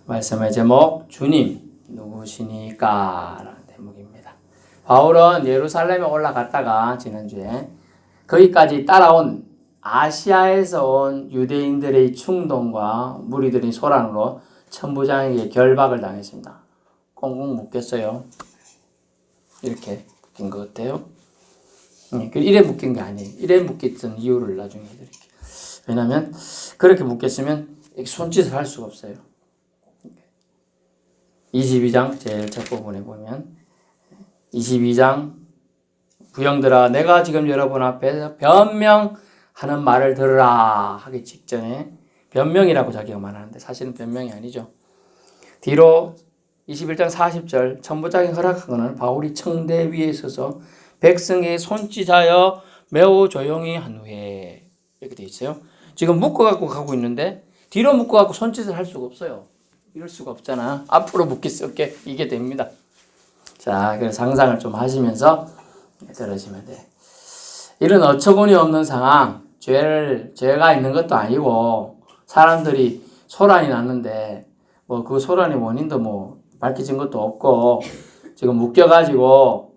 말씀의 제목 주님 누구시니까 라는 제목입니다. 바울은 예루살렘에 올라갔다가 지난주에 거기까지 따라온 아시아에서 온 유대인들의 충동과 무리들의 소란으로 천부장에게 결박을 당했습니다. 꽁꽁 묶였어요. 이렇게 묶인 것 같아요. 이래 묶인 게 아니에요. 이래 묶였던 이유를 나중에 해드릴게요. 왜냐하면 그렇게 묶였으면 손짓을 할 수가 없어요. 22장 제일 첫 부분에 보면 22장 부형들아 내가 지금 여러분 앞에서 변명하는 말을 들으라 하기 직전에 변명이라고 자기가 말하는데 사실은 변명이 아니죠. 뒤로 21장 40절 천부장이 허락한 것은 바울이 청대 위에 서서 백성의 손짓하여 매우 조용히 한 후에 이렇게 돼 있어요. 지금 묶어갖고 가고 있는데 뒤로 묶어갖고 손짓을 할 수가 없어요. 이럴 수가 없잖아. 앞으로 묶일 수 없게 이게 됩니다. 자, 그래서 상상을 좀 하시면서 들으시면 돼. 이런 어처구니 없는 상황, 죄가 있는 것도 아니고 사람들이 소란이 났는데 뭐 그 소란의 원인도 뭐 밝혀진 것도 없고 지금 묶여가지고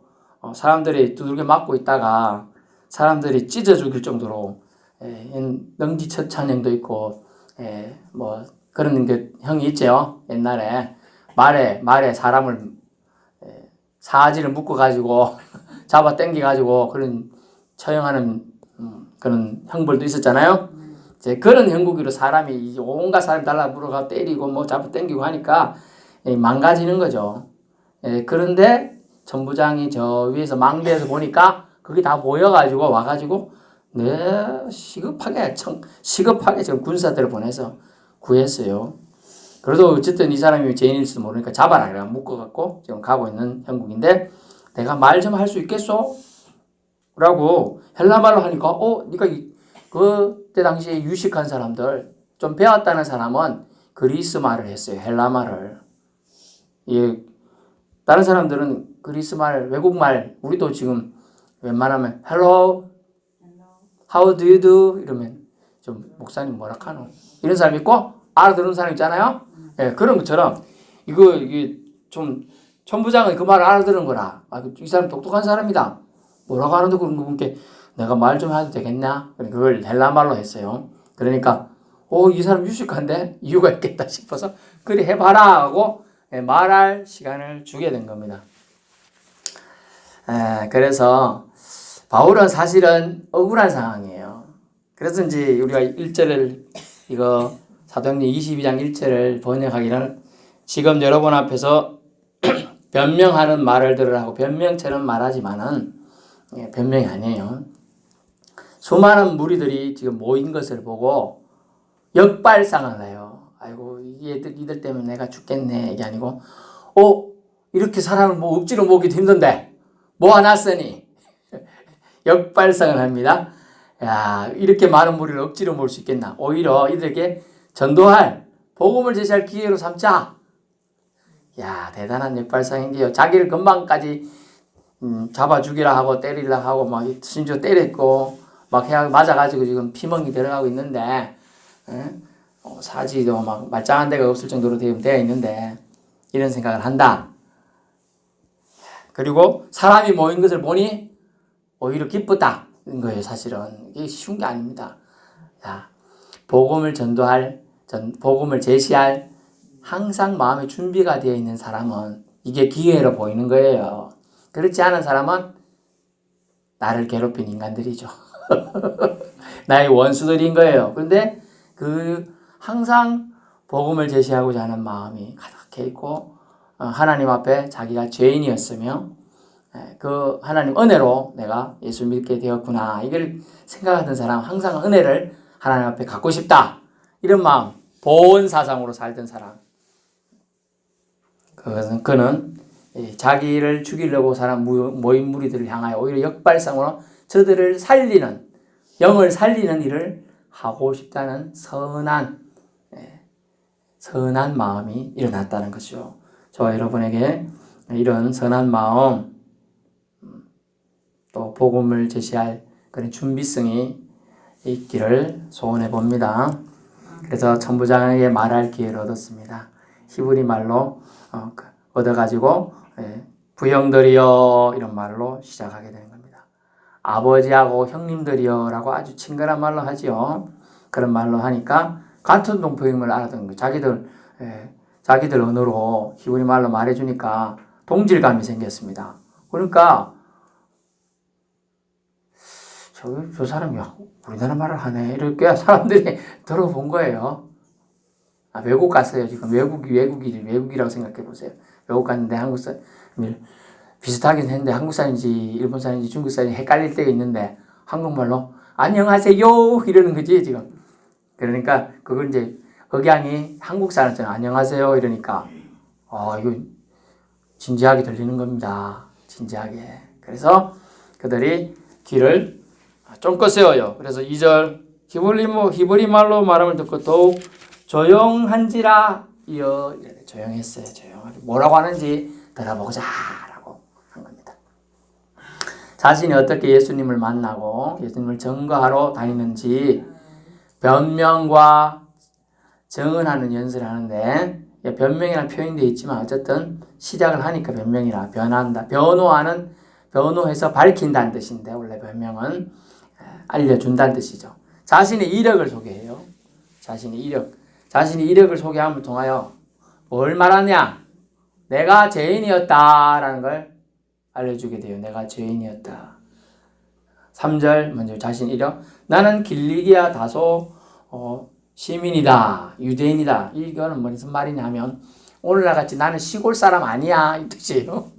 사람들이 두들겨 맞고 있다가 사람들이 찢어 죽일 정도로 능지처참형도 있고 뭐 그런 게 형이 있죠. 옛날에 말에 사람을 사지를 묶어가지고 잡아 당겨가지고 그런 처형하는 그런 형벌도 있었잖아요. 이제 그런 형국으로 사람이 온갖 사람 달라 물어가 때리고 뭐 잡아 당기고 하니까 망가지는 거죠. 그런데 천부장이 저 위에서 망대에서 보니까 그게 다 모여가지고 와가지고 시급하게 지금 군사들을 보내서 구했어요. 그래도 어쨌든 이 사람이 죄인일지도 모르니까 잡아라 그래 묶어갖고 지금 가고 있는 형국인데 내가 말 좀 할 수 있겠소? 라고 헬라말로 하니까 네가 그때 당시에 유식한 사람들 좀 배웠다는 사람은 그리스 말을 했어요. 헬라 말을. 다른 사람들은 그리스 말, 외국 말 우리도 지금 웬만하면 hello, how do you do 이러면 좀 목사님 뭐라 카노 이런 사람 있고 알아듣는 사람 있잖아요. 그런 것처럼 이게 좀 천부장은 그 말을 알아듣는 거라. 이 사람 똑똑한 사람이다. 뭐라고 하는데 그런 분께 내가 말 좀 해도 되겠냐? 그걸 헬라 말로 했어요. 그러니까 이 사람 유식한데 이유가 있겠다 싶어서 그래 해봐라 하고 말할 시간을 주게 된 겁니다. 그래서 바울은 사실은 억울한 상황이에요. 그래서 이제 우리가 1절을 이거 사도행전 22장 1절을 번역하기는 지금 여러분 앞에서 변명하는 말을 들으라고 변명처럼 말하지만은 변명이 아니에요. 수많은 무리들이 지금 모인 것을 보고 역발상을 해요. 아이고 이들 때문에 내가 죽겠네 이게 아니고 이렇게 사람을 뭐 억지로 모기도 힘든데 모아놨으니 역발상을 합니다. 야 이렇게 많은 무리를 억지로 모을 수 있겠나. 오히려 이들에게 전도할 복음을 제시할 기회로 삼자. 야 대단한 역발상인데요. 자기를 금방까지 잡아 죽이라 하고 때리려 하고 막 심지어 때렸고 막 맞아가지고 지금 피멍이 들어가고 있는데 사지도 막 말짱한 데가 없을 정도로 되어 있는데 이런 생각을 한다. 그리고 사람이 모인 것을 보니 오히려 기쁘다. 는 거예요. 사실은 이게 쉬운 게 아닙니다. 자, 복음을 복음을 제시할 항상 마음의 준비가 되어 있는 사람은 이게 기회로 보이는 거예요. 그렇지 않은 사람은 나를 괴롭힌 인간들이죠. 나의 원수들인 거예요. 그런데 항상 복음을 제시하고자 하는 마음이 가득해 있고 하나님 앞에 자기가 죄인이었으며 그 하나님 은혜로 내가 예수 믿게 되었구나 이걸 생각하던 사람 항상 은혜를 하나님 앞에 갖고 싶다 이런 마음 보온 사상으로 살던 사람 그는 자기를 죽이려고 사람 모인 무리들을 향하여 오히려 역발상으로 저들을 살리는 영을 살리는 일을 하고 싶다는 선한 마음이 일어났다는 것이죠. 저와 여러분에게 이런 선한 마음 또 복음을 제시할 그런 준비성이 있기를 소원해 봅니다. 그래서 천부장에게 말할 기회를 얻었습니다. 히브리 말로 얻어가지고 부형들이여 이런 말로 시작하게 되는 겁니다. 아버지하고 형님들이여라고 아주 친근한 말로 하지요. 그런 말로 하니까 같은 동포임을 알았던 거예요. 자기들 언어로 히브리 말로 말해주니까 동질감이 생겼습니다. 그러니까 저 사람이 우리나라 말을 하네 이렇게 사람들이 들어본 거예요. 외국 갔어요. 지금 외국이라고 생각해 보세요. 외국 갔는데 한국 사람 비슷하긴 했는데 한국 사람인지 일본 사람인지 중국 사람인지 헷갈릴 때가 있는데 한국말로 안녕하세요 이러는 거지 지금. 그러니까 그걸 이제 억양이 한국 사람처럼 안녕하세요 이러니까 이거 진지하게 들리는 겁니다. 진지하게. 그래서 그들이 귀를 쫑긋 세워요. 그래서 2절 히브리 말로 말함을 듣고 더욱 조용한지라 이어 조용했어요. 뭐라고 하는지 들어보자 라고 한 겁니다. 자신이 어떻게 예수님을 만나고 예수님을 증거하러 다니는지 변명과 증언하는 연설을 하는데 변명이라는 표현이 되어 있지만 어쨌든 시작을 하니까 변명이라 변한다. 변호해서 밝힌다는 뜻인데 원래 변명은 알려준다는 뜻이죠. 자신의 이력을 소개해요. 자신의 이력을 소개함을 통하여 뭘 말하냐? 내가 죄인이었다라는 걸 알려주게 돼요. 내가 죄인이었다. 3절 먼저 자신 이력. 나는 길리기아 다소 시민이다. 유대인이다. 이거는 무슨 말이냐면 오늘날같이 나는 시골 사람 아니야 이 뜻이에요.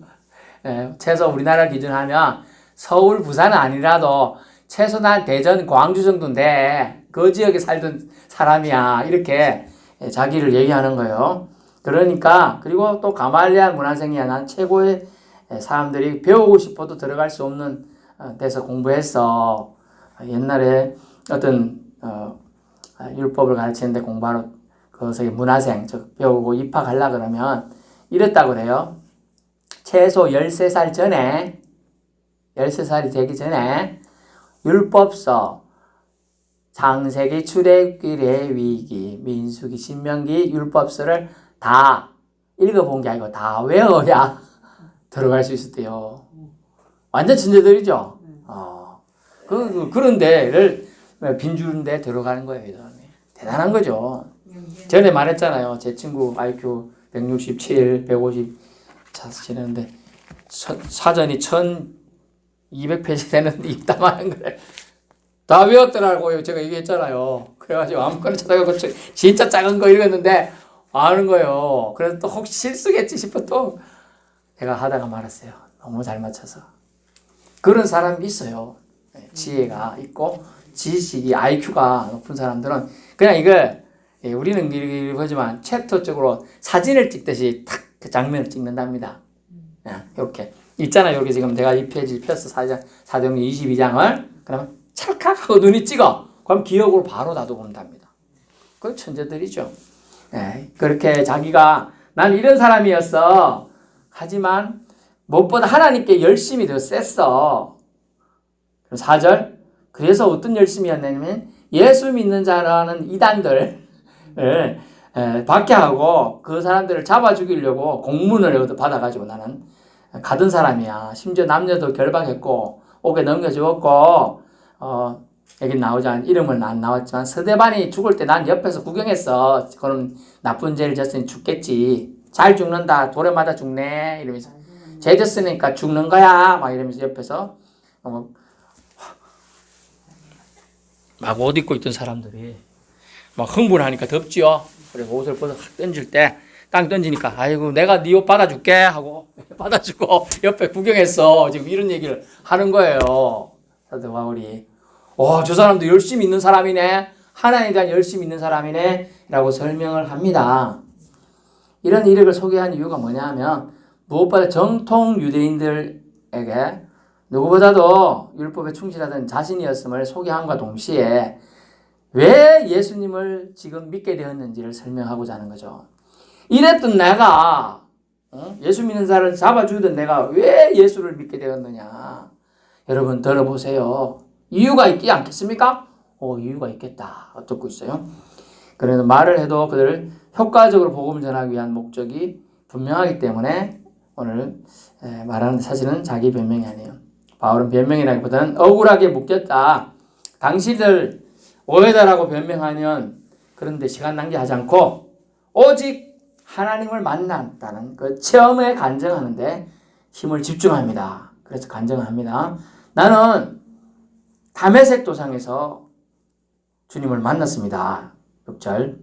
최소 우리나라 기준하면 서울, 부산은 아니라도 최소 난 대전, 광주 정도인데 그 지역에 살던 사람이야 이렇게 자기를 얘기하는 거예요. 그러니까 그리고 또 가말리알 문화생이야. 난 최고의 사람들이 배우고 싶어도 들어갈 수 없는 데서 공부했어. 옛날에 어떤 율법을 가르치는데 공부하러 그것에 문화생 배우고 입학하려 그러면 이랬다고 그래요. 최소 13살 전에 13살이 되기 전에 율법서, 창세기, 출애굽기, 레위기, 민수기, 신명기 율법서를 다 읽어본 게 아니고 다 외워야 들어갈 수 있었대요. 완전 천재들이죠. 그런 데를 빈주는 데 들어가는 거예요. 이 사람이. 대단한 거죠. 전에 말했잖아요. 제 친구 IQ 167, 150 지냈는데 사전이 1200페이지 되는데 입담하는 걸 다 외웠더라고요. 제가 얘기했잖아요. 그래가지고 아무거나 찾아가고 진짜 작은 거 읽었는데 아는 거예요. 그래서 또 혹시 실수겠지 싶어 또 내가 하다가 말았어요. 너무 잘 맞춰서. 그런 사람이 있어요. 지혜가 있고 지식이 IQ가 높은 사람들은 그냥 이걸 우리는 이렇게 보지만 챕터적으로 사진을 찍듯이 탁 그 장면을 찍는답니다. 이렇게 있잖아요. 여기 지금 내가 이 페이지 폈어. 사도행전 22장을 그러면 찰칵하고 눈이 찍어. 그럼 기억으로 바로 다독은답니다. 그 천재들이죠. 그렇게 자기가 난 이런 사람이었어. 하지만 무엇보다 하나님께 열심히 더 셌어. 4절 그래서 어떤 열심이었냐면 예수 믿는 자라는 이단들 박해하고 그 사람들을 잡아 죽이려고 공문을 받아가지고 나는 가던 사람이야. 심지어 남녀도 결박했고 옥에 넘겨주었고 여기 나오지 않은 이름은 안 나왔지만 스데반이 죽을 때 난 옆에서 구경했어. 그럼 나쁜 죄를 졌으니 죽겠지. 잘 죽는다. 돌에 맞아 죽네. 이러면서 죄 졌으니까 죽는 거야. 막 이러면서 옆에서 막 옷 입고 있던 사람들이 막 흥분하니까 덥지요. 그래서 옷을 벗어 던질 때 땅 던지니까 아이고 내가 네 옷 받아줄게 하고 받아주고 옆에 구경했어. 지금 이런 얘기를 하는 거예요. 사도 바울이 저 사람도 열심히 있는 사람이네. 하나님에 대한 열심히 있는 사람이네 라고 설명을 합니다. 이런 이력을 소개한 이유가 뭐냐 하면 무엇보다 정통 유대인들에게 누구보다도 율법에 충실하던 자신이었음을 소개함과 동시에 왜 예수님을 지금 믿게 되었는지를 설명하고자 하는 거죠. 이랬던 내가 예수 믿는 자를 잡아주던 내가 왜 예수를 믿게 되었느냐. 여러분 들어보세요. 이유가 있지 않겠습니까? 이유가 있겠다. 듣고 있어요. 그래서 말을 해도 그들을 효과적으로 복음을 전하기 위한 목적이 분명하기 때문에 오늘 말하는 사실은 자기 변명이 아니에요. 바울은 변명이라기보다는 억울하게 묶였다. 당신들 오해다라고 변명하면 그런데 시간 낭비하지 않고 오직 하나님을 만났다는 그 체험에 간증하는데 힘을 집중합니다. 그래서 간증합니다. 나는 다메섹 도상에서 주님을 만났습니다. 6절.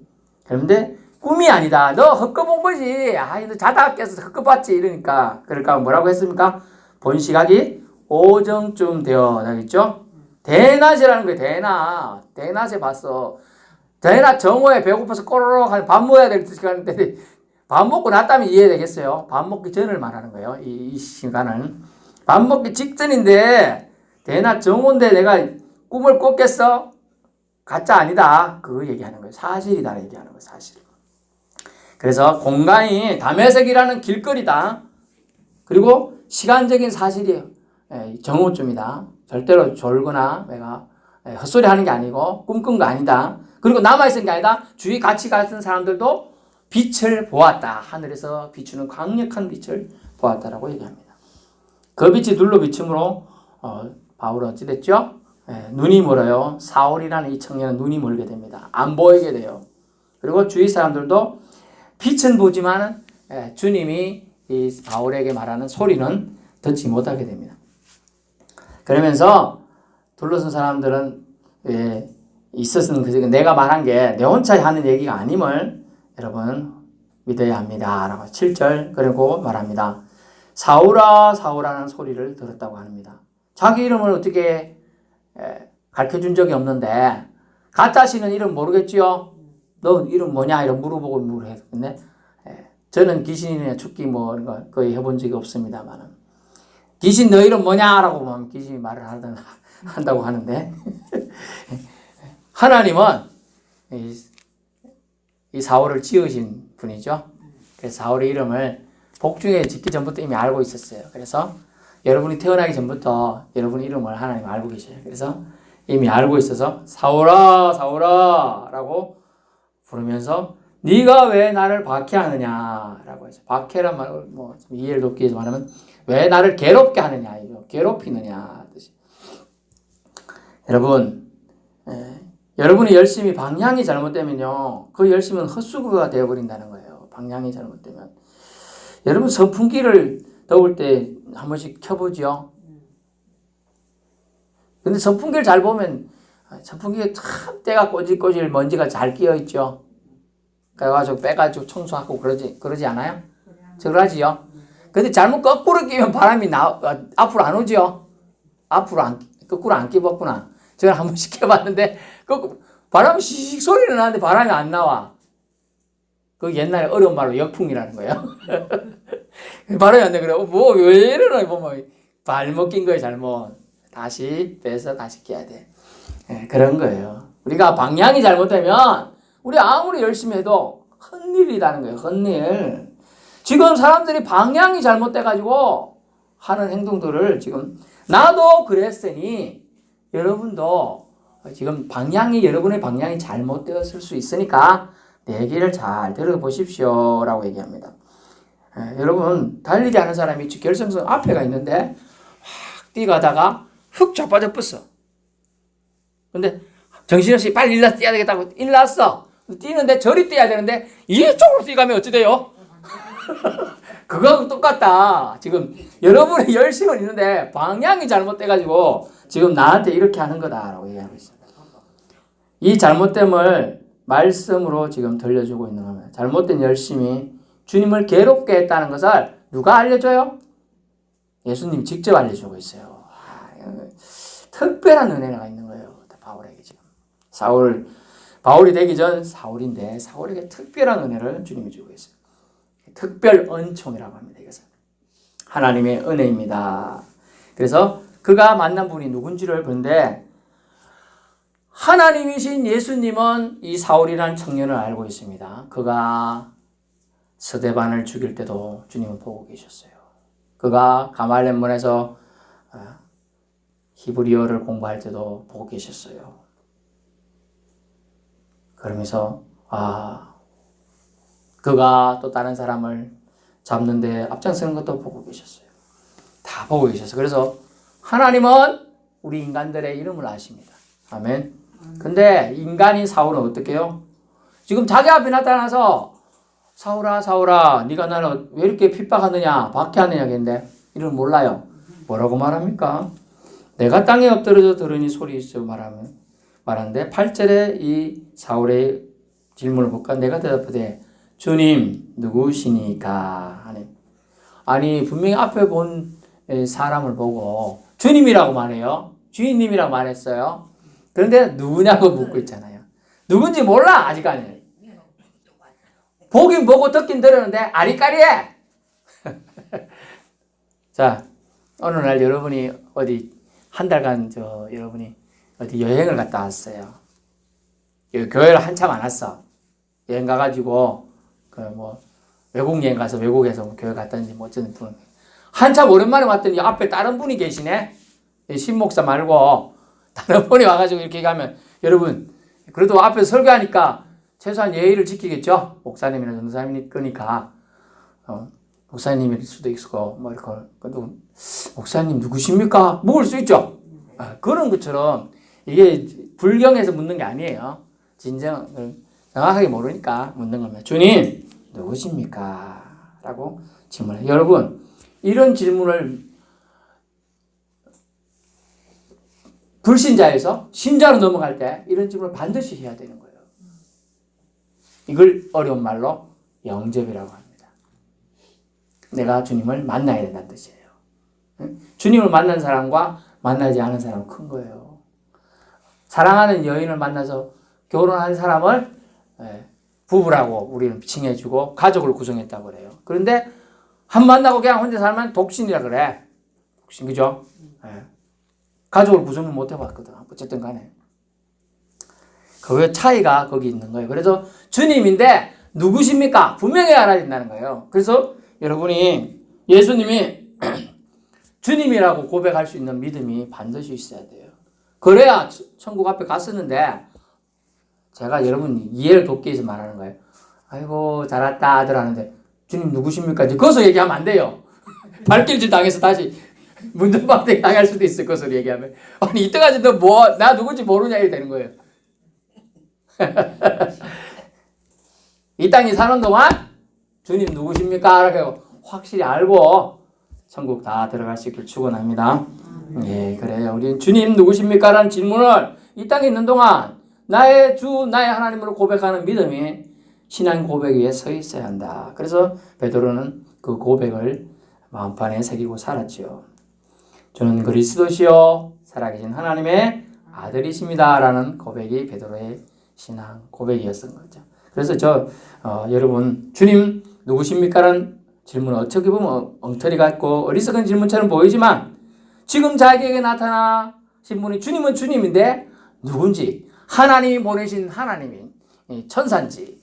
그런데 꿈이 아니다. 너 헛거 본 거지. 너 자다 깨서 헛거 봤지. 이러니까. 그러니까 뭐라고 했습니까? 본 시각이 오정쯤 되어 나겠죠? 대낮이라는 거예요. 대낮에 봤어. 대낮 정오에 배고파서 꼬르륵 하는 밥 먹어야 될 시간인데 밥 먹고 났다면 이해되겠어요. 밥 먹기 전을 말하는 거예요. 이 시간은. 밥 먹기 직전인데 대낮 정오인데 내가 꿈을 꿨겠어? 가짜 아니다. 그거 얘기하는 거예요. 사실이다. 얘기하는 거예요. 사실. 그래서 공간이 다메섹이라는 길거리다. 그리고 시간적인 사실이에요. 정오쯤이다. 절대로 졸거나 내가 헛소리 하는 게 아니고 꿈꾼 거 아니다. 그리고 남아있은 게 아니다. 주위 같이 갔던 사람들도 빛을 보았다. 하늘에서 비추는 강력한 빛을 보았다라고 얘기합니다. 그 빛이 둘로 비춤으로 바울은 어찌 됐죠? 눈이 멀어요. 사울이라는 이 청년은 눈이 멀게 됩니다. 안 보이게 돼요. 그리고 주위 사람들도 빛은 보지만 주님이 이 바울에게 말하는 소리는 듣지 못하게 됩니다. 그러면서 둘러선 사람들은 있었으면 내가 말한 게 내 혼자 하는 얘기가 아님을 여러분 믿어야 합니다. 라고 7절 그리고 말합니다. 사울아 사울아라는 소리를 들었다고 합니다. 자기 이름을 어떻게 가르쳐준 적이 없는데 가짜 신은 이름 모르겠지요? 너 이름 뭐냐? 이런 물어보고 물어했는데 저는 귀신이나 죽기 뭐 이런 거 거의 해본 적이 없습니다만은 귀신 너 이름 뭐냐? 라고 하면 귀신이 말을 한다고 하는데 하나님은 이 사울을 지으신 분이죠. 그래서 사울의 이름을 복중에 짓기 전부터 이미 알고 있었어요. 그래서 여러분이 태어나기 전부터 여러분 이름을 하나님 알고 계셔요. 그래서 이미 알고 있어서 사울아 사울아 라고 부르면서 네가 왜 나를 박해하느냐 라고 해서 박해란 말을 뭐 이해를 돕기 위해서 말하면 왜 나를 괴롭게 하느냐 이거 괴롭히느냐 뜻이. 여러분 여러분이 열심히 방향이 잘못되면요 그 열심은 헛수고가 되어버린다는 거예요. 방향이 잘못되면 여러분 선풍기를 더울 때 한 번씩 켜보죠. 근데 선풍기를 잘 보면 선풍기에 참 때가 꼬질꼬질 먼지가 잘 끼어있죠. 그래가지고 빼가지고 청소하고 그러지 않아요? 그러지요. 근데 잘못 거꾸로 끼면 바람이 앞으로 안 오죠. 거꾸로 안 끼웠구나. 제가 한 번씩 켜봤는데 바람이 씩 소리는 나는데 바람이 안 나와. 그 옛날에 어려운 말로 역풍이라는 거예요. 바람이 안 돼. 그래. 왜 이러나 보면 발목 낀 거예요, 잘못. 다시 빼서 다시 끼야 돼. 그런 거예요. 우리가 방향이 잘못되면 우리 아무리 열심히 해도 헛일이라는 거예요. 헛일. 지금 사람들이 방향이 잘못돼가지고 하는 행동들을 지금 나도 그랬으니 여러분도 지금 여러분의 방향이 잘못되었을 수 있으니까 내 얘기를 잘 들어보십시오. 라고 얘기합니다. 여러분 달리기 하는 사람이 결승선 앞에가 있는데 확 뛰어가다가 훅 자빠져 뻗어. 근데 정신없이 빨리 일어나서 뛰어야 되겠다고 일어났어. 뛰는데 저리 뛰어야 되는데 이쪽으로 뛰어가면 어찌 돼요? 그거하고 똑같다. 지금 여러분의 열심은 있는데 방향이 잘못돼가지고 지금 나한테 이렇게 하는 거다라고 얘기하고 있습니다. 이 잘못됨을 말씀으로 지금 들려주고 있는 겁니다. 잘못된 열심이 주님을 괴롭게 했다는 것을 누가 알려줘요? 예수님이 직접 알려주고 있어요. 특별한 은혜가 있는 거예요. 바울에게 지금. 바울이 되기 전 사울인데 사울에게 특별한 은혜를 주님이 주고 있어요. 특별 은총이라고 합니다. 이것은 하나님의 은혜입니다. 그래서 그가 만난 분이 누군지를 보는데 하나님이신 예수님은 이 사울이라는 청년을 알고 있습니다. 그가 스데반을 죽일 때도 주님은 보고 계셨어요. 그가 가말렛문에서 히브리어를 공부할 때도 보고 계셨어요. 그러면서 그가 또 다른 사람을 잡는데 앞장서는 것도 보고 계셨어요. 다 보고 계셨어요. 그래서 하나님은 우리 인간들의 이름을 아십니다. 아멘. 근데 인간인 사울은 어떻게 해요? 지금 자기 앞에 나타나서 사울아 사울아 네가 나를 왜 이렇게 핍박하느냐 박해하느냐 했는데 이름 몰라요. 뭐라고 말합니까? 내가 땅에 엎드려져 들으니 소리 있어 말하는데 8절에 이 사울의 질문을 볼까? 내가 대답하되 주님 누구시니까 하네. 아니 분명히 앞에 본 사람을 보고 주님이라고 말해요. 주인님이라고 말했어요. 그런데 누구냐고 묻고 있잖아요. 누군지 몰라 아직까지는. 보긴 보고 듣긴 들었는데 아리까리해. 자, 어느 날 여러분이 어디 한 달간 여러분이 어디 여행을 갔다 왔어요. 교회를 한참 안 왔어. 여행 가가지고 외국 여행 가서 외국에서 교회 갔다는지 어쩌는 분 한참 오랜만에 왔더니 앞에 다른 분이 계시네. 신목사 말고 다른 분이 와가지고 이렇게 가면 여러분 그래도 앞에 설교하니까 최소한 예의를 지키겠죠. 목사님이나 전도사님이 거니까 목사님일 수도 있고 이렇게 목사님 누구십니까? 묻을 수 있죠. 그런 것처럼 이게 불경에서 묻는 게 아니에요. 진정 정확하게 모르니까 묻는 겁니다. 주님 누구십니까? 라고 질문해요. 여러분 이런 질문을 불신자에서 신자로 넘어갈 때 이런 질문을 반드시 해야 되는 거예요. 이걸 어려운 말로 영접이라고 합니다. 내가 주님을 만나야 된다는 뜻이에요. 주님을 만난 사람과 만나지 않은 사람은 큰 거예요. 사랑하는 여인을 만나서 결혼한 사람을 부부라고 우리는 칭해주고 가족을 구성했다고 그래요. 그런데 한 만나고 그냥 혼자 살면 독신이라 그래. 독신, 그죠? 가족을 구성을 못 해봤거든. 어쨌든 간에. 그 차이가 거기 있는 거예요. 그래서 주님인데 누구십니까? 분명히 알아야 된다는 거예요. 그래서 여러분이 예수님이 주님이라고 고백할 수 있는 믿음이 반드시 있어야 돼요. 그래야 천국 앞에 갔었는데 제가 여러분 이해를 돕기 위해서 말하는 거예요. 아이고 잘했다 아들 하는데 주님 누구십니까? 거기서 얘기하면 안 돼요. 발길질 당해서 다시 문전박대 당할 수도 있을 것으로 얘기하면 아니 이때까지 너 나 누군지 모르냐 이렇게 되는 거예요. 이 땅에 사는 동안 주님 누구십니까? 이렇게 확실히 알고 천국 다 들어갈 수 있길 축원합니다. 예, 그래요. 우리 주님 누구십니까? 라는 질문을 이 땅에 있는 동안 나의 주, 나의 하나님으로 고백하는 믿음이 신앙 고백 위에 서 있어야 한다. 그래서 베드로는 그 고백을 마음판에 새기고 살았지요. 저는 그리스도시요 살아계신 하나님의 아들이십니다. 라는 고백이 베드로의 신앙 고백이었던 거죠. 그래서 여러분 주님 누구십니까? 라는 질문은 어떻게 보면 엉터리 같고 어리석은 질문처럼 보이지만 지금 자기에게 나타나신 분이 주님은 주님인데 누군지 하나님이 보내신 하나님이 천사인지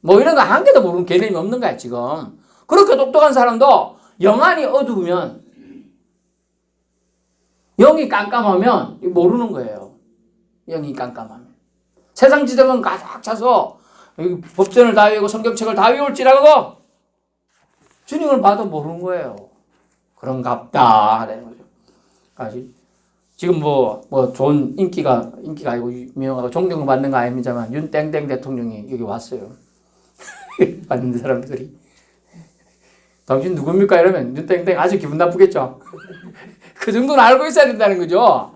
이런 거 한 개도 모르는 개념이 없는 거야 지금. 그렇게 똑똑한 사람도 영안이 어두우면 영이 깜깜하면 모르는 거예요. 영이 깜깜하면. 세상 지정은 가득 차서 법전을 다 외우고 성경책을 다 외울지라고 주님을 봐도 모르는 거예요. 그런갑다 하는 거죠. 아직 지금 좋은 인기가 아니고 유명하고 존경을 받는 거 아닙니다만 윤땡땡 대통령이 여기 왔어요. 받는 사람들이 당신 누굽니까? 이러면 윤땡땡 아주 기분 나쁘겠죠. 그 정도는 알고 있어야 된다는 거죠.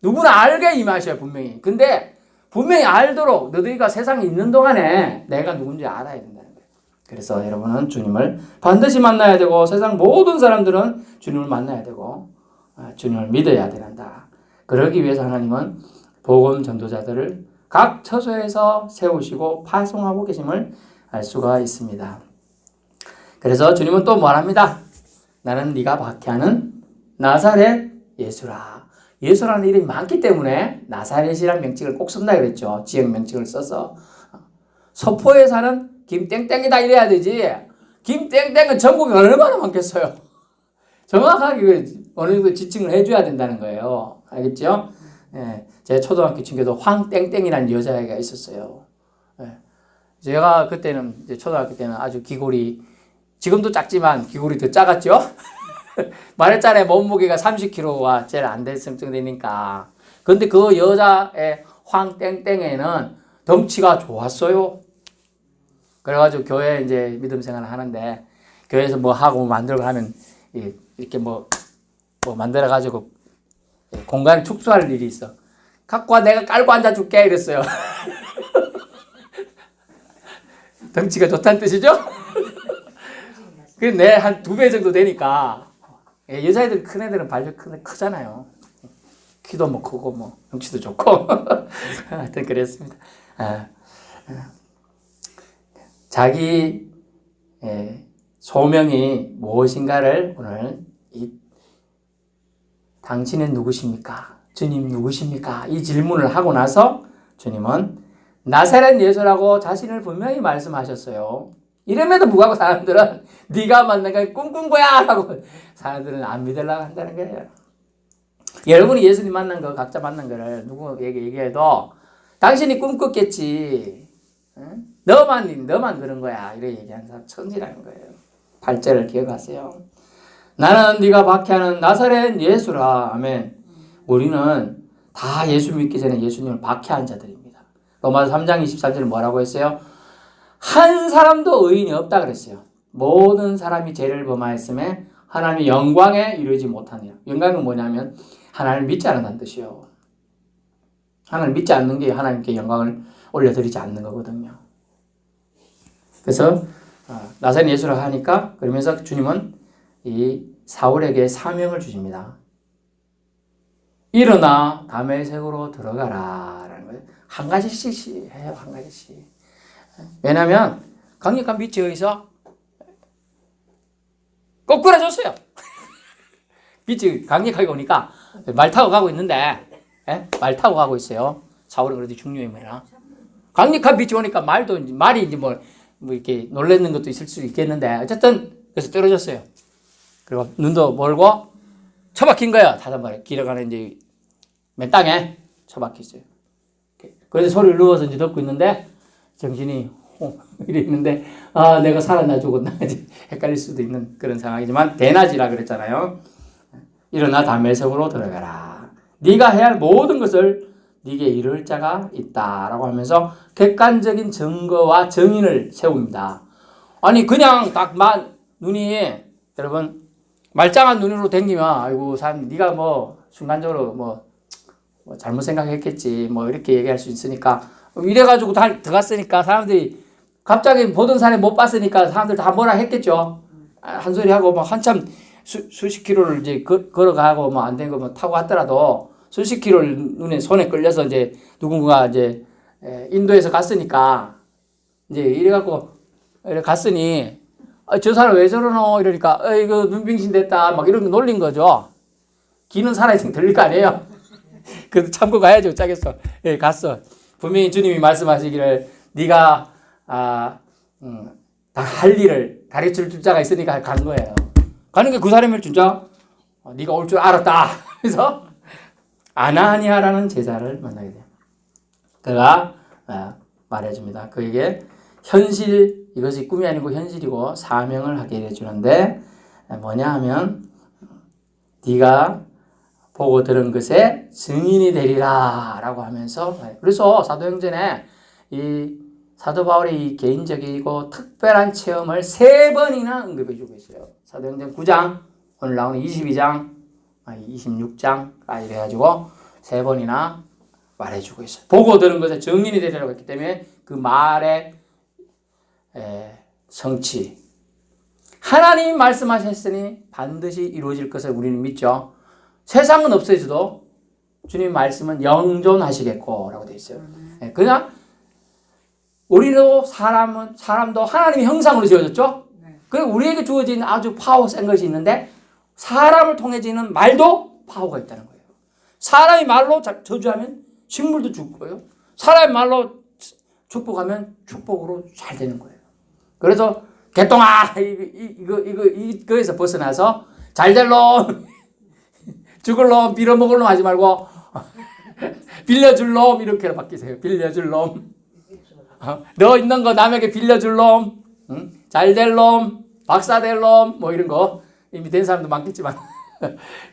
누구나 알게 임하셔요 분명히. 근데 분명히 알도록 너희가 세상에 있는 동안에 내가 누군지 알아야 된다는 거예요. 그래서 여러분은 주님을 반드시 만나야 되고 세상 모든 사람들은 주님을 만나야 되고 주님을 믿어야 된다. 그러기 위해서 하나님은 복음 전도자들을 각 처소에서 세우시고 파송하고 계심을 알 수가 있습니다. 그래서 주님은 또 말합니다. 나는 네가 박해하는 나사렛 예수라. 예수라는 이름이 많기 때문에 나사렛이라는 명칭을 꼭 쓴다 그랬죠. 지역 명칭을 써서. 서포에 사는 김땡땡이다 이래야 되지. 김땡땡은 전국에 얼마나 많겠어요. 정확하게 어느 정도 지칭을 해줘야 된다는 거예요. 알겠죠? 예, 제 초등학교 친구도 황땡땡이라는 여자애가 있었어요. 예, 제가 그때는 이제 초등학교 때는 아주 기골이 지금도 작지만 기골이 더 작았죠. 말했잖아요. 몸무게가 30kg가 제일 안 될 정도 되니까. 근데 그 여자의 황땡땡에는 덩치가 좋았어요. 그래가지고 교회 이제 믿음 생활을 하는데 교회에서 뭐 하고 만들고 하면 이렇게 뭐 만들어가지고 공간을 축소할 일이 있어. 갖고 와 내가 깔고 앉아줄게 이랬어요. 덩치가 좋다는 뜻이죠? 그래 내 한 2배 정도 되니까 여자애들 큰 애들은 발도 크잖아요. 키도 뭐 크고 뭐 덩치도 좋고 하여튼 그랬습니다. 자기 소명이 무엇인가를 오늘 당신은 누구십니까? 주님 누구십니까? 이 질문을 하고 나서 주님은 나사렛 예수라고 자신을 분명히 말씀하셨어요. 이름에도 불구하고 사람들은 네가 만난 건 꿈꾼 거야 라고 사람들은 안 믿으려고 한다는 거예요. 여러분이 예수님 만난 거 각자 만난 거를 누구에게 얘기해도 당신이 꿈꿨겠지. 응? 너만 그런 거야. 이렇게 얘기하는 사람 천지라는 거예요. 8절을 기억하세요. 나는 네가 박해하는 나사렛 예수라. 아멘. 우리는 다 예수 믿기 전에 예수님을 박해한 자들입니다. 로마서 3장 23절에 뭐라고 했어요? 한 사람도 의인이 없다 그랬어요. 모든 사람이 죄를 범하였음에 하나님의 영광에 이르지 못하니라. 영광은 뭐냐면 하나님을 믿지 않는다는 뜻이요. 하나님을 믿지 않는 게 하나님께 영광을 올려드리지 않는 거거든요. 그래서 나사렛 예수라 하니까 그러면서 주님은 이 사울에게 사명을 주십니다. 일어나 다메섹으로 들어가라 라는 거예요. 한 가지씩 해요. 한 가지씩. 왜냐하면 강력한 빛이 여기서 거꾸라졌어요. 빛이 강력하게 오니까 말 타고 가고 있는데 말 타고 가고 있어요. 사울은 그래도 중요해 뭐야. 강력한 빛이 오니까 말이 이제 뭐 이렇게 놀라는 것도 있을 수 있겠는데 어쨌든 그래서 떨어졌어요. 그리고 눈도 멀고 처박힌 거야. 다단말에 길어가는 이제 맨 땅에 처박혔어요. 그래서 소리를 누워서 이제 듣고 있는데 정신이 이래 있는데 내가 살았나 죽었나 헷갈릴 수도 있는 그런 상황이지만 대낮이라 그랬잖아요. 일어나 다메섹으로 들어가라. 네가 해야 할 모든 것을 네게 이룰 자가 있다라고 하면서 객관적인 증거와 정인을 세웁니다. 아니 그냥 눈이 여러분 말짱한 눈으로 댕기면 아이고 사람 네가 뭐 순간적으로 뭐 잘못 생각했겠지 뭐 이렇게 얘기할 수 있으니까 이래가지고 다 들어갔으니까 사람들이 갑자기 보던 사람이 못 봤으니까 사람들 다 뭐라 했겠죠. 한 소리 하고 뭐 한참 수십 킬로를 이제 걸어가고 뭐 안 된 거 뭐 타고 왔더라도 수십 킬로를 손에 끌려서 이제 누군가 이제 인도에서 갔으니까 이제 이래갖고 이래 갔으니 저 사람 왜 저러노 이러니까 이거 눈빙신 됐다 막 이런 거 놀린 거죠. 귀는 살아있으면 들릴 거 아니에요. 그래도 참고 가야죠. 짜겠어. 예, 갔어. 분명히 주님이 말씀하시기를 네가 다 할 일을 가르칠 줄 자가 있으니까 간 거예요. 가는 게 그 사람을 진짜 네가 올 줄 알았다. 그래서 아나니아라는 제자를 만나게 돼요. 그가 말해줍니다. 그에게 현실 이것이 꿈이 아니고 현실이고 사명을 하게 해주는데 뭐냐 하면 네가 보고 들은 것에 증인이 되리라 라고 하면서 그래서 사도행전에 이 사도 바울의 이 개인적이고 특별한 체험을 3번이나 언급해 주고 있어요. 사도행전 9장 오늘 나오는 22장 26장 이래가지고 3번이나 말해주고 있어요. 보고 들은 것에 증인이 되리라고 했기 때문에 그 말의 성취 하나님이 말씀하셨으니 반드시 이루어질 것을 우리는 믿죠. 세상은 없어져도 주님 말씀은 영존하시겠고 라고 되어 있어요. 그냥 우리도 사람도 하나님의 형상으로 지어졌죠. 그리고 우리에게 주어진 아주 파워 센 것이 있는데 사람을 통해지는 말도 파워가 있다는 거예요. 사람이 말로 저주하면 식물도 죽고요. 사람이 말로 축복하면 축복으로 잘 되는 거예요. 그래서 개똥아 이거에서 벗어나서 잘 될 놈, 죽을 놈, 빌어먹을 놈 하지 말고 빌려줄 놈 이렇게 바뀌세요. 빌려줄 놈. 너 있는 거 남에게 빌려줄 놈, 잘 될 놈, 박사 될 놈, 뭐 이런 거 이미 된 사람도 많겠지만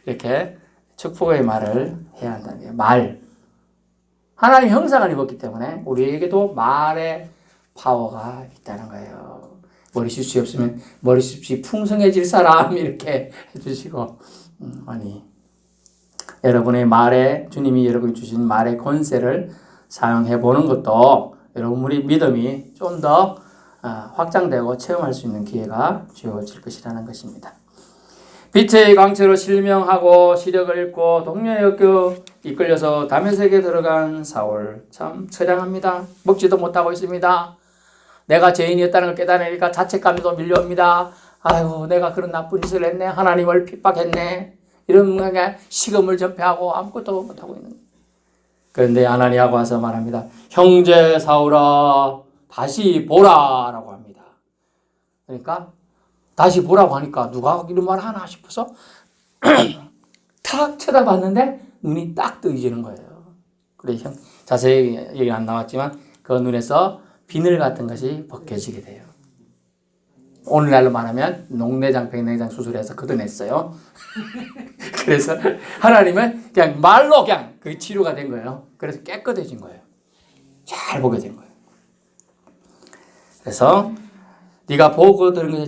이렇게 축복의 말을 해야 한다는 거예요. 말. 하나님 형상을 입었기 때문에 우리에게도 말의 파워가 있다는 거예요. 머리숱이 없으면 머리숱이 풍성해질 사람 이렇게 해주시고 아니 여러분의 말에 주님이 여러분이 주신 말의 권세를 사용해 보는 것도 여러분의 믿음이 좀 더 확장되고 체험할 수 있는 기회가 주어질 것이라는 것입니다. 빛의 광채로 실명하고 시력을 잃고 동료의 역겨 이끌려서 다메섹에 들어간 사울 참 처량합니다. 먹지도 못하고 있습니다. 내가 죄인이었다는 걸 깨달으니까 자책감도 밀려옵니다. 아이고 내가 그런 나쁜 짓을 했네. 하나님을 핍박했네. 이런 식음을 전폐하고 아무것도 못하고 있는 거예요. 그런데 아나니아가 와서 말합니다. 형제 사울아 다시 보라 라고 합니다. 그러니까 다시 보라고 하니까 누가 이런 말 하나 싶어서 탁 쳐다봤는데 눈이 딱 뜨이지는 거예요. 그래 자세히 얘기 안 나왔지만 그 눈에서 비늘 같은 것이 벗겨지게 돼요. 오늘날로 말하면 녹내장, 백내장 수술해서 걷어냈어요. 그래서 하나님은 그냥 말로 그냥 그 치료가 된 거예요. 그래서 깨끗해진 거예요. 잘 보게 된 거예요. 그래서 네가 보고 들은 것에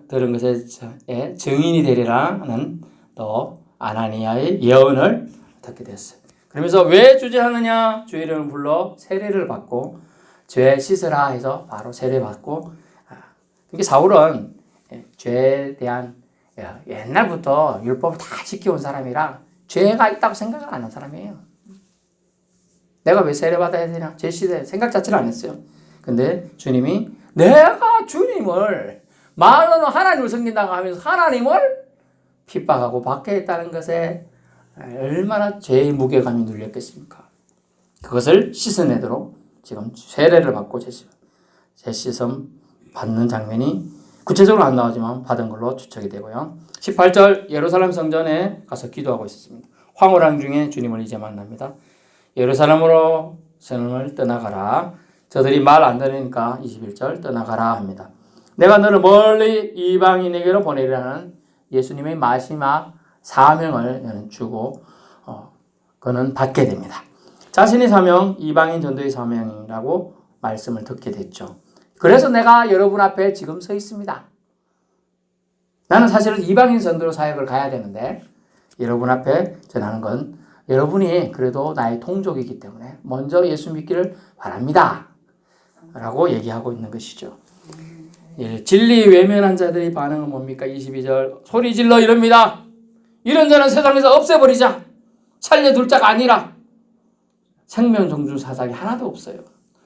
들은 것에 증인이 되리라 하는 또 아나니아의 예언을 듣게 됐어요. 그러면서 왜 주제하느냐? 주 이름을 불러 세례를 받고 죄 씻으라 해서 바로 세례 받고 이게 사울은 죄에 대한 옛날부터 율법을 다 지켜온 사람이라 죄가 있다고 생각을 안 하는 사람이에요. 내가 왜 세례 받아야 되냐? 죄 씻어야 생각 자체를 안 했어요. 근데 주님이 내가 주님을 말로는 하나님을 섬긴다고 하면서 하나님을 핍박하고 박해했다는 것에 얼마나 죄의 무게감이 눌렸겠습니까? 그것을 씻어내도록 지금 세례를 받고 제시섬 받는 장면이 구체적으로 안 나오지만 받은 걸로 추측이 되고요. 18절 예루살렘 성전에 가서 기도하고 있었습니다. 황홀한 중에 주님을 이제 만납니다. 예루살렘으로 성을 떠나가라. 저들이 말 안 들으니까 21절 떠나가라 합니다. 내가 너를 멀리 이방인에게로 보내리라는 예수님의 마지막 사명을 주고 그는 받게 됩니다. 자신의 사명, 이방인 전도의 사명이라고 말씀을 듣게 됐죠. 그래서 내가 여러분 앞에 지금 서 있습니다. 나는 사실은 이방인 전도로 사역을 가야 되는데 여러분 앞에 전하는 건 여러분이 그래도 나의 동족이기 때문에 먼저 예수 믿기를 바랍니다. 라고 얘기하고 있는 것이죠. 진리 외면한 자들의 반응은 뭡니까? 22절 소리 질러 이럽니다. 이런 자는 세상에서 없애버리자. 살려둘 자가 아니라 생명 종주 사상이 하나도 없어요.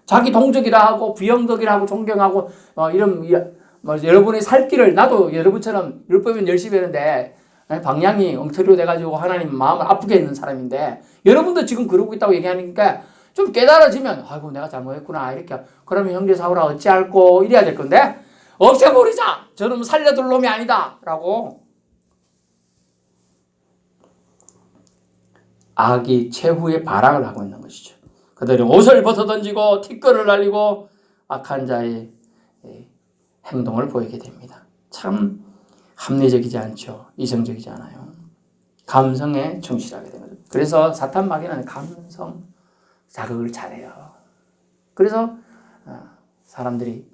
자기 동족이라 하고 부영덕이라 하고 존경하고 여러분의 살 길을 나도 여러분처럼 율법은 열심히 했는데 방향이 엉터리로 돼가지고 하나님 마음을 아프게 했는 사람인데 여러분도 지금 그러고 있다고 얘기하니까 좀 깨달아지면 아이고 내가 잘못했구나 이렇게 그러면 형제 사울아 어찌할꼬 이래야 될 건데 없애버리자. 저놈 살려둘 놈이 아니다 라고 악이 최후의 발악을 하고 있는 것이죠. 그들은 옷을 벗어던지고 티끌을 날리고 악한 자의 행동을 보이게 됩니다. 참 합리적이지 않죠. 이성적이지 않아요. 감성에 충실하게 되는 거죠. 그래서 사탄 마귀는 감성 자극을 잘해요. 그래서 사람들이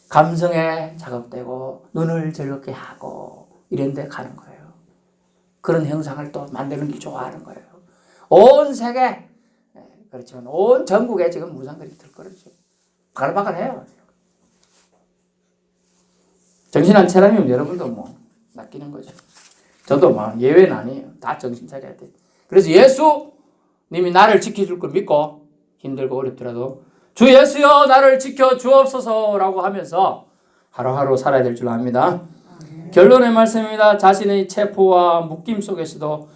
감성에 자극되고 눈을 즐겁게 하고 이런 데 가는 거예요. 그런 형상을 또 만드는 게 좋아하는 거예요. 온 세계 그렇지만 온 전국에 지금 무당들이 들끓어죠. 바글바글해요. 정신 안 차리면 여러분도 뭐 낚이는 거죠. 저도 뭐 예외는 아니에요. 다 정신 차려야 돼. 그래서 예수님이 나를 지켜줄 걸 믿고 힘들고 어렵더라도 주 예수여 나를 지켜 주옵소서라고 하면서 하루하루 살아야 될 줄 압니다. 결론의 말씀입니다. 자신의 체포와 묶임 속에서도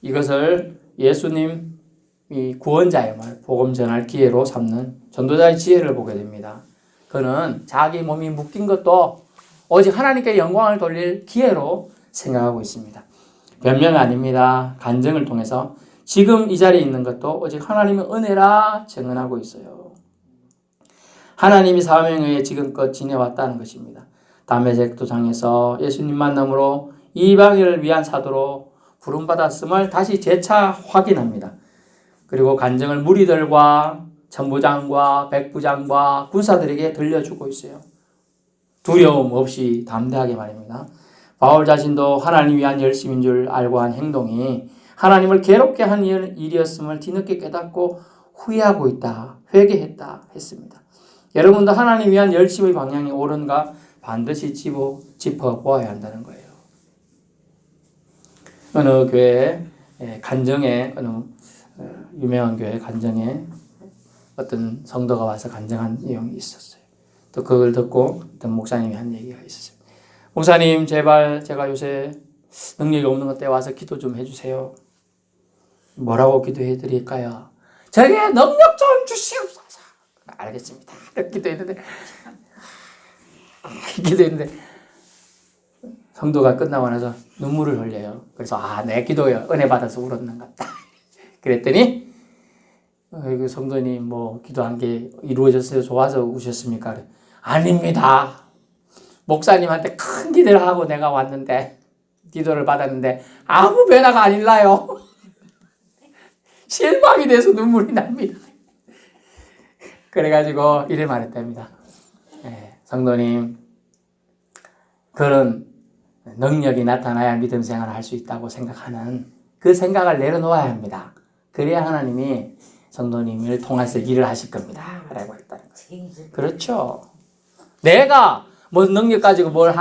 이것을 예수님이 구원자의 말, 복음 전할 기회로 삼는 전도자의 지혜를 보게 됩니다. 그는 자기 몸이 묶인 것도 오직 하나님께 영광을 돌릴 기회로 생각하고 있습니다. 변명 아닙니다. 간증을 통해서 지금 이 자리에 있는 것도 오직 하나님의 은혜라 증언하고 있어요. 하나님이 사명에 지금껏 지내왔다는 것입니다. 담메색 도상에서 예수님 만남으로 이방인을 위한 사도로 부름받았음을 다시 재차 확인합니다. 그리고 간증을 무리들과 천부장과 백부장과 군사들에게 들려주고 있어요. 두려움 없이 담대하게 말입니다. 바울 자신도 하나님 위한 열심인 줄 알고 한 행동이 하나님을 괴롭게 한 일이었음을 뒤늦게 깨닫고 후회하고 있다, 회개했다 했습니다. 여러분도 하나님 위한 열심의 방향이 옳은가 반드시 짚어보아야 한다는 거예요. 어느 교회 간증에, 어느 유명한 교회 간증에 어떤 성도가 와서 간증한 내용이 있었어요. 또 그걸 듣고 어떤 목사님이 한 얘기가 있었어요. 목사님, 제발 제가 요새 능력이 없는 것 때문에 와서 기도 좀 해주세요. 뭐라고 기도해 드릴까요? 저에게 능력 좀 주시옵소서. 알겠습니다. 기도했는데 성도가 끝나고 나서 눈물을 흘려요. 그래서 내 기도에 은혜 받아서 울었는가 보다. 그랬더니 그 성도님 뭐 기도한 게 이루어졌어요? 좋아서 우셨습니까? 아닙니다. 목사님한테 큰 기도를 하고 내가 왔는데 기도를 받았는데 아무 변화가 안 일나요. 실망이 돼서 눈물이 납니다. 그래가지고 이래 말했답니다. 성도님, 그런 능력이 나타나야 믿음 생활을 할 수 있다고 생각하는 그 생각을 내려놓아야 합니다. 그래야 하나님이 성도님을 통해서 일을 하실 겁니다. 라고 했다는 거예요. 그렇죠. 내가 뭐 능력 가지고 뭘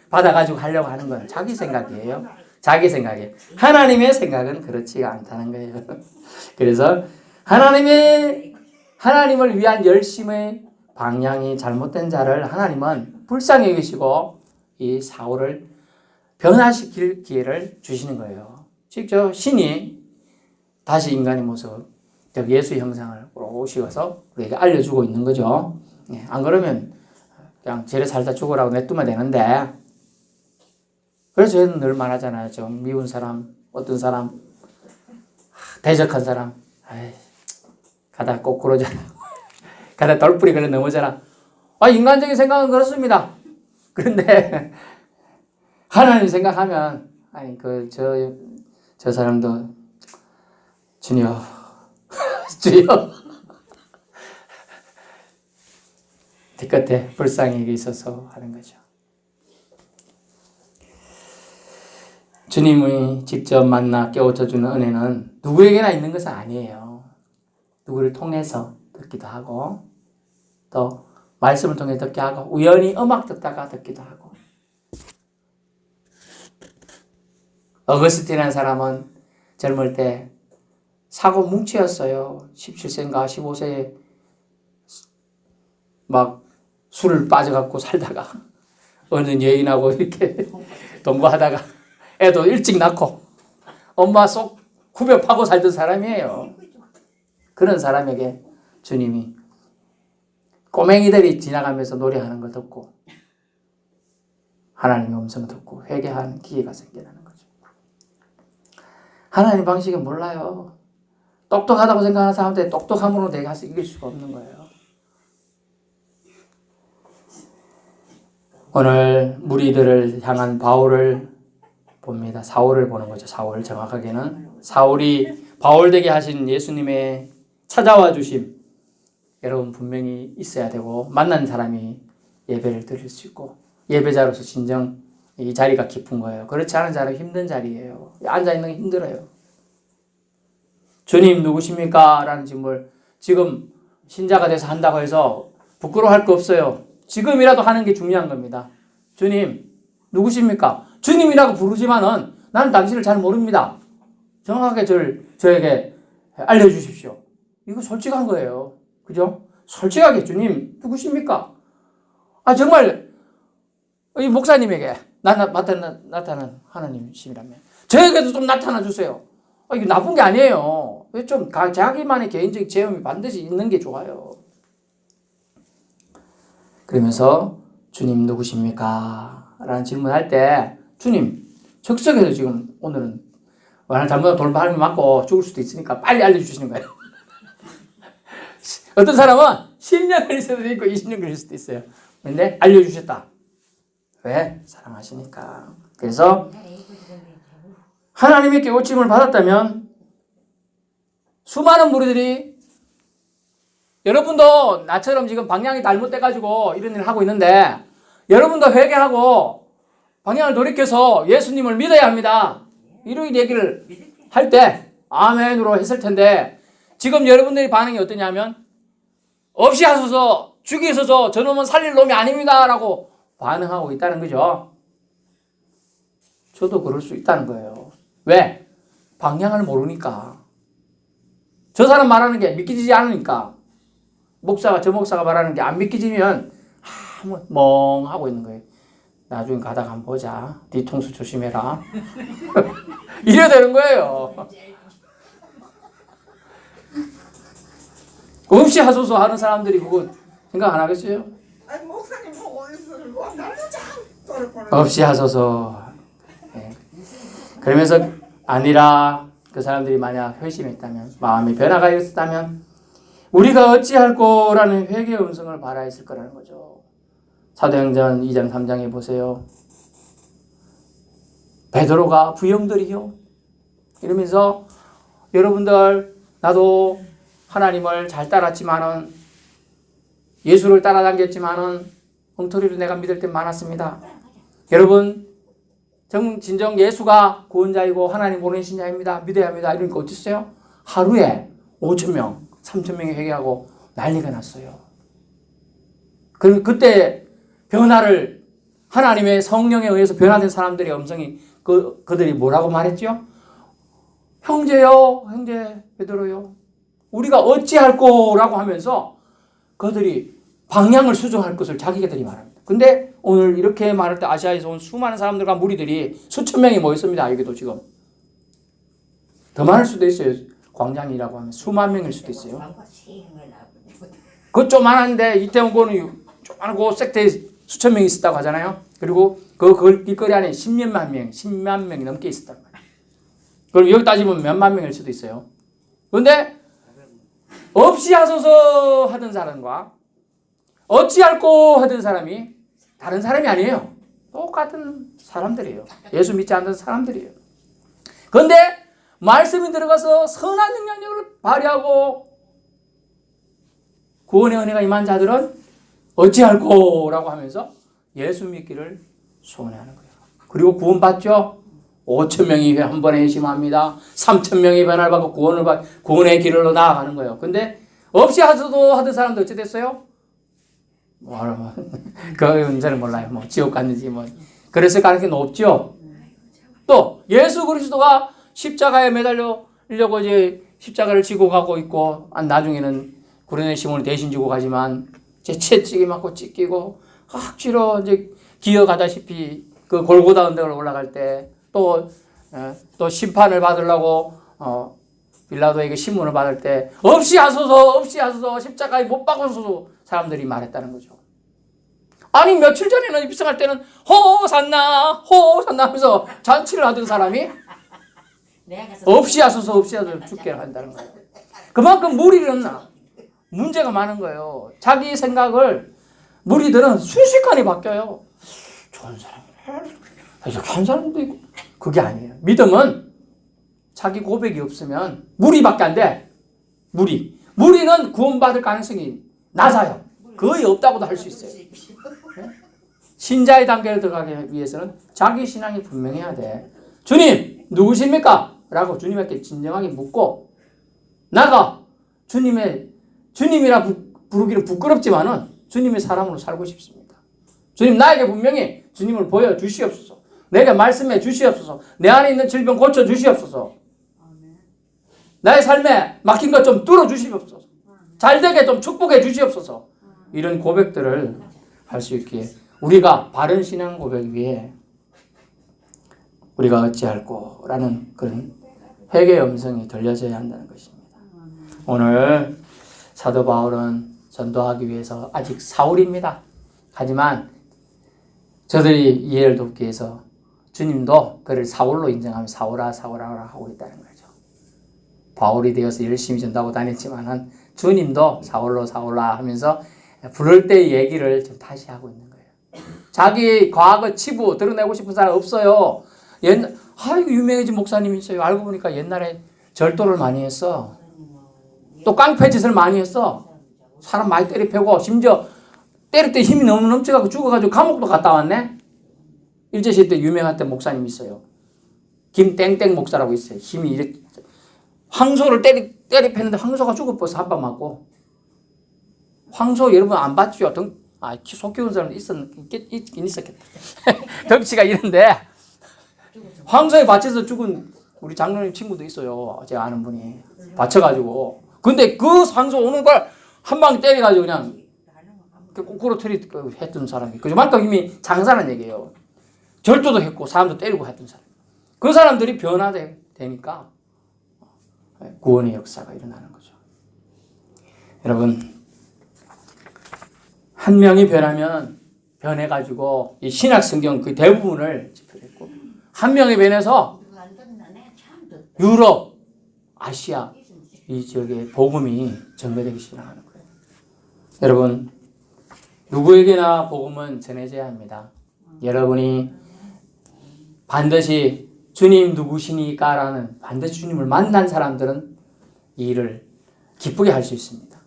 받아가지고 하려고 하는 건 자기 생각이에요. 자기 생각이에요. 하나님의 생각은 그렇지가 않다는 거예요. 그래서 하나님을 위한 열심의 방향이 잘못된 자를 하나님은 불쌍히 여기시고 이 사울을 변화시킬 기회를 주시는 거예요. 직접 신이 다시 인간의 모습, 즉 예수의 형상을 오시어서 우리에게 알려주고 있는 거죠. 안 그러면 그냥 저래 살다 죽으라고 내두면 되는데, 그래서 저는 늘 말하잖아요. 좀 미운 사람, 어떤 사람, 대적한 사람, 가다 꼭 그러잖아. 가다 돌뿌리 그래 넘어져라. 인간적인 생각은 그렇습니다. 그런데 하나님 생각하면 저 사람도 주여 주여 뒤끝에 불쌍히 있어서 하는 거죠. 주님이 직접 만나 깨우쳐주는 은혜는 누구에게나 있는 것은 아니에요. 누구를 통해서 듣기도 하고 또 말씀을 통해 듣게 하고 우연히 음악 듣다가 듣기도 하고. 어거스틴이라는 사람은 젊을 때 사고 뭉치였어요. 17세인가 15세에 막 술을 빠져갖고 살다가 어느 여인하고 이렇게 동거하다가 애도 일찍 낳고 엄마 속 후벼 파고 살던 사람이에요. 그런 사람에게 주님이 꼬맹이들이 지나가면서 노래하는 걸 듣고 하나님의 음성을 듣고 회개하는 기회가 생겨나는 거죠. 하나님 방식은 몰라요. 똑똑하다고 생각하는 사람한테 똑똑함으로 내가 이길 수가 없는 거예요. 오늘 무리들을 향한 바울을 봅니다. 사울을 보는 거죠. 사울, 정확하게는 사울이 바울 되게 하신 예수님의 찾아와 주심, 여러분 분명히 있어야 되고 만난 사람이 예배를 드릴 수 있고 예배자로서 진정 이 자리가 깊은 거예요. 그렇지 않은 자는 힘든 자리예요. 앉아있는 게 힘들어요. 주님 누구십니까? 라는 질문을 지금 신자가 돼서 한다고 해서 부끄러워할 거 없어요. 지금이라도 하는 게 중요한 겁니다. 주님 누구십니까? 주님이라고 부르지만은 나는 당신을 잘 모릅니다. 정확하게 저에게 알려주십시오. 이거 솔직한 거예요. 그죠? 솔직하게 주님 누구십니까? 정말 이 목사님에게 나타난 하나님이시라면 저에게도 좀 나타나 주세요. 이게 나쁜 게 아니에요. 좀 자기만의 개인적인 체험이 반드시 있는 게 좋아요. 그러면서 주님 누구십니까? 라는 질문할 때 주님 적석에서 지금 오늘은 잘못하면 돌발을 맞고 죽을 수도 있으니까 빨리 알려주시는 거예요. 어떤 사람은 10년 걸릴 수도 있고 20년 걸릴 수도 있어요. 근데 알려주셨다. 왜? 사랑하시니까. 그래서 하나님의 깨우침을 받았다면 수많은 무리들이 여러분도 나처럼 지금 방향이 잘못돼가지고 이런 일을 하고 있는데 여러분도 회개하고 방향을 돌이켜서 예수님을 믿어야 합니다. 이런 얘기를 할 때 아멘으로 했을 텐데 지금 여러분들의 반응이 어떠냐면 없이 하소서 죽이소서 저놈은 살릴 놈이 아닙니다 라고 반응하고 있다는 거죠. 저도 그럴 수 있다는 거예요. 왜? 방향을 모르니까. 저 사람 말하는 게 믿기지 않으니까. 저 목사가 말하는 게 안 믿기지면 멍하고 있는 거예요. 나중에 가다가 한번 보자. 뒤통수 조심해라. 이래야 되는 거예요. 없이 하소서 하는 사람들이 그거 생각 안 하겠어요? 아니 목사님 보고 있으면 날려자. 없이 하소서. 네. 그러면서 아니라 그 사람들이 만약 회심했다면 마음의 변화가 있었다면 우리가 어찌할꼬라는 회개의 음성을 바라했을 거라는 거죠. 사도행전 2장 3장에 보세요. 베드로가 부형들이요 이러면서 여러분들 나도 하나님을 잘 따랐지만은 예수를 따라다녔지만은 엉터리로 내가 믿을 때 많았습니다. 여러분 진정 예수가 구원자이고 하나님 보내신 자입니다. 믿어야 합니다. 이러니까 어땠어요? 하루에 5,000명 3,000명이 회개하고 난리가 났어요. 그때 변화를 하나님의 성령에 의해서 변화된 사람들의 음성이 그들이 뭐라고 말했죠? 형제요, 형제 베드로요. 우리가 어찌할꼬라고 하면서 그들이 방향을 수정할 것을 자기들이 말합니다. 근데 오늘 이렇게 말할 때 아시아에서 온 수많은 사람들과 무리들이 수천 명이 모였습니다. 여기도 지금. 더 많을 수도 있어요. 광장이라고 하면 수만 명일 수도 있어요. 그거 조만한데 이태원 거는 조만하고 섹터에 수천 명이 있었다고 하잖아요. 그리고 그 길거리 안에 10만 명이 넘게 있었단 말이에요. 그럼 여기 따지면 몇만 명일 수도 있어요. 그런데 없이 하소서 하던 사람과 어찌할꼬 하던 사람이 다른 사람이 아니에요. 똑같은 사람들이에요. 예수 믿지 않는 사람들이에요. 그런데 말씀이 들어가서 선한 영향력을 발휘하고 구원의 은혜가 임한 자들은 어찌할꼬라고 하면서 예수 믿기를 소원하는 거예요. 그리고 구원받죠. 5,000명이 한 번에 회심합니다. 3,000명이 변화를 받고 구원의 길로 나아가는 거예요. 근데 없이 하소서 하던 사람도 어찌 됐어요? 그 문제는 몰라요. 뭐 지옥 갔는지 뭐 그랬을 가능성이 높죠. 또 예수 그리스도가 십자가에 매달리려고 이제 십자가를 지고 가고 있고 나중에는 구레네 시몬이 대신 지고 가지만 제 채찍이 맞고 찢기고 억지로 이제 기어가다시피 그 골고다 언덕을 올라갈 때 또 심판을 받으려고 빌라도에게 신문을 받을 때 없이 하소서 십자가에 못 박아서 사람들이 말했다는 거죠. 아니 며칠 전에는 입성할 때는 호산나 하면서 잔치를 하던 사람이 없이 하소서 죽게 한다는 거예요. 그만큼 무리는 문제가 많은 거예요. 자기 생각을 무리들은 순식간에 바뀌어요. 좋은 사람이네. 이렇게 한 사람도 있고. 그게 아니에요. 믿음은 자기 고백이 없으면 무리밖에 안 돼. 무리는 구원받을 가능성이 낮아요. 거의 없다고도 할 수 있어요. 네? 신자의 단계를 들어가기 위해서는 자기 신앙이 분명해야 돼. 주님 누구십니까? 라고 주님께 진정하게 묻고 나가 주님이라 부르기는 부끄럽지만은 주님의 사람으로 살고 싶습니다. 주님 나에게 분명히 주님을 보여주시옵소서. 내게 말씀해 주시옵소서. 내 안에 있는 질병 고쳐주시옵소서. 나의 삶에 막힌 것 좀 뚫어주시옵소서. 잘되게 좀 축복해 주시옵소서. 이런 고백들을 할 수 있기에 우리가 바른 신앙 고백 위에 우리가 어찌할꼬라는 그런 회개의 음성이 들려져야 한다는 것입니다. 오늘 사도 바울은 전도하기 위해서 아직 사울입니다. 하지만 저들이 이해를 돕기 위해서 주님도 그를 사울로 인정하며 사울아 하고 있다는 거죠. 바울이 되어서 열심히 전도하고 다녔지만은 주님도 사울로 사울라 하면서 부를 때 얘기를 좀 다시 하고 있는 거예요. 자기 과거 치부 드러내고 싶은 사람 없어요. 아이고 유명해진 목사님이 있어요. 알고 보니까 옛날에 절도를 많이 했어. 또 깡패 짓을 많이 했어. 사람 많이 때려 패고 심지어 때릴 때 힘이 너무 넘쳐가지고 죽어가지고 감옥도 갔다 왔네. 일제시대 때 유명한 때 목사님 있어요. 김땡땡 목사라고 있어요. 힘이 이렇게 황소를 때리 팼는데 황소가 죽어버려서 한 방 맞고. 황소 여러분 안 봤죠? 속 키우는 사람 있긴 있었겠다. 덩치가 이런데 황소에 받쳐서 죽은 우리 장로님 친구도 있어요. 제가 아는 분이 받쳐가지고. 근데 그 황소 오는 걸 한 방 때려가지고 그냥 거꾸로 했던 사람이. 그만큼 힘이 장사는 얘기예요. 절도도 했고 사람도 때리고 했던 사람. 그 사람들이 변화되니까 구원의 역사가 일어나는 거죠. 여러분 한 명이 변해가지고 이 신약 성경 그 대부분을 집필했고 한 명이 변해서 유럽, 아시아 이 지역에 복음이 전개되기 시작하는 거예요. 여러분 누구에게나 복음은 전해져야 합니다. 여러분이 반드시 주님 누구시니까라는 반드시 주님을 만난 사람들은 이 일을 기쁘게 할 수 있습니다.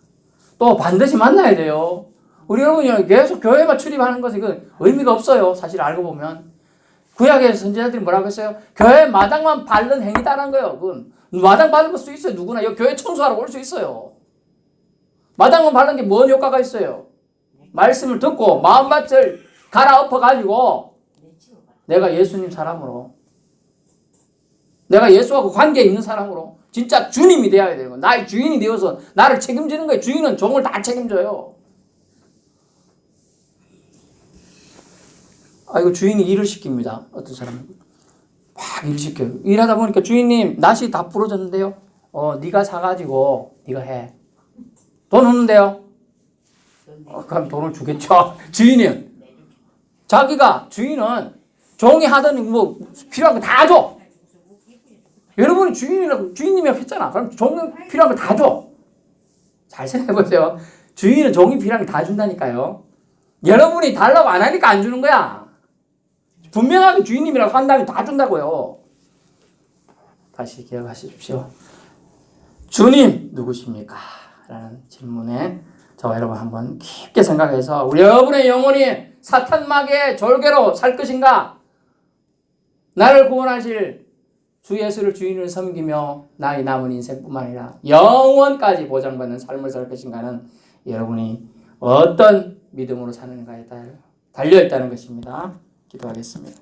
또 반드시 만나야 돼요. 우리 여러분이 계속 교회만 출입하는 것은 그 의미가 없어요. 사실 알고 보면. 구약의 선지자들이 뭐라고 했어요? 교회 마당만 밟는 행위다라는 거예요. 그건 마당 밟을 수 있어요. 누구나. 여기 교회 청소하러 올 수 있어요. 마당만 밟는 게 뭔 효과가 있어요? 말씀을 듣고 마음밭을 갈아엎어가지고 내가 예수님 사람으로 내가 예수하고 관계 있는 사람으로 진짜 주님이 되어야 되는 거예요. 나의 주인이 되어서 나를 책임지는 거예요. 주인은 종을 다 책임져요. 이거 주인이 일을 시킵니다. 어떤 사람은 막 일 시켜요. 일하다 보니까 주인님 낫이 다 부러졌는데요. 네가 사가지고 네가 해. 돈 없는데요. 그럼 돈을 주겠죠. 주인은 주인은 종이 하던 뭐 필요한 거 다 줘. 여러분이 주인님이라고 했잖아. 그럼 종이 필요한 거 다 줘. 잘 생각해보세요. 주인은 종이 필요한 거 다 준다니까요. 여러분이 달라고 안 하니까 안 주는 거야. 분명하게 주인님이라고 한다면 다 준다고요. 다시 기억하십시오. 주님 누구십니까? 라는 질문에 저와 여러분 한번 깊게 생각해서 우리 여러분의 영혼이 사탄막의 졸개로 살 것인가? 나를 구원하실 주 예수를 주인을 섬기며 나의 남은 인생뿐만 아니라 영원까지 보장받는 삶을 살 것인가는 여러분이 어떤 믿음으로 사는가에 달려있다는 것입니다. 기도하겠습니다.